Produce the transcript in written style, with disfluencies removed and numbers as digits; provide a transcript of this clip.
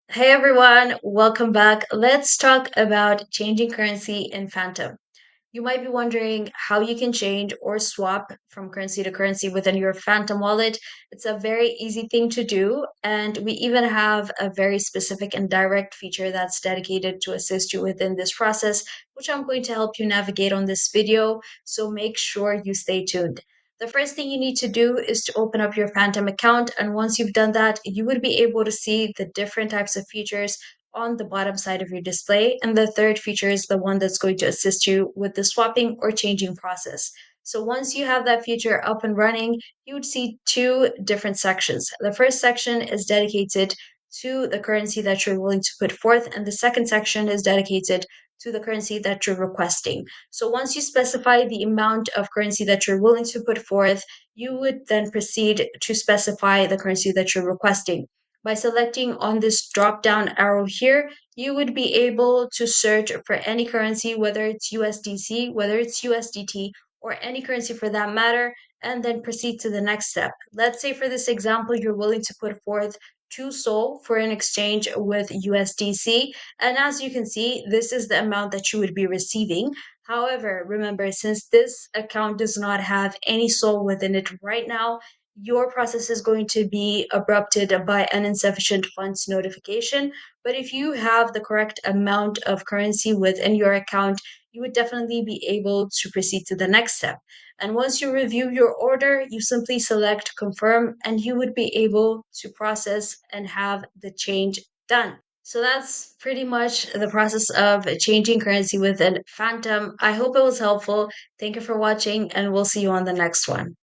Hey everyone, welcome back. Let's talk about changing currency in Phantom. You might be wondering how you can change or swap from currency to currency within your Phantom wallet. It's a very easy thing to do, and we even have a very specific and direct feature that's dedicated to assist you within this process, which I'm going to help you navigate on this video. So make sure you stay tuned. The first thing you need to do is to open up your Phantom account, and once you've done that, you would be able to see the different types of features on the bottom side of your display. And the third feature is the one that's going to assist you with the swapping or changing process. So once you have that feature up and running, you would see two different sections. The first section is dedicated to the currency that you're willing to put forth, and the second section is dedicated to the currency that you're requesting. So once you specify the amount of currency that you're willing to put forth, you would then proceed to specify the currency that you're requesting. By selecting on this drop down arrow here, you would be able to search for any currency, whether it's USDC, whether it's USDT, or any currency for that matter, and then proceed to the next step. Let's say for this example, you're willing to put forth 2 SOL for an exchange with USDC. And as you can see, this is the amount that you would be receiving. However, remember, since this account does not have any SOL within it right now, your process is going to be abrupted by an insufficient funds notification. But if you have the correct amount of currency within your account, you would definitely be able to proceed to the next step. And once you review your order, you simply select confirm and you would be able to process and have the change done. So that's pretty much the process of changing currency within Phantom. I hope it was helpful. Thank you for watching, and we'll see you on the next one.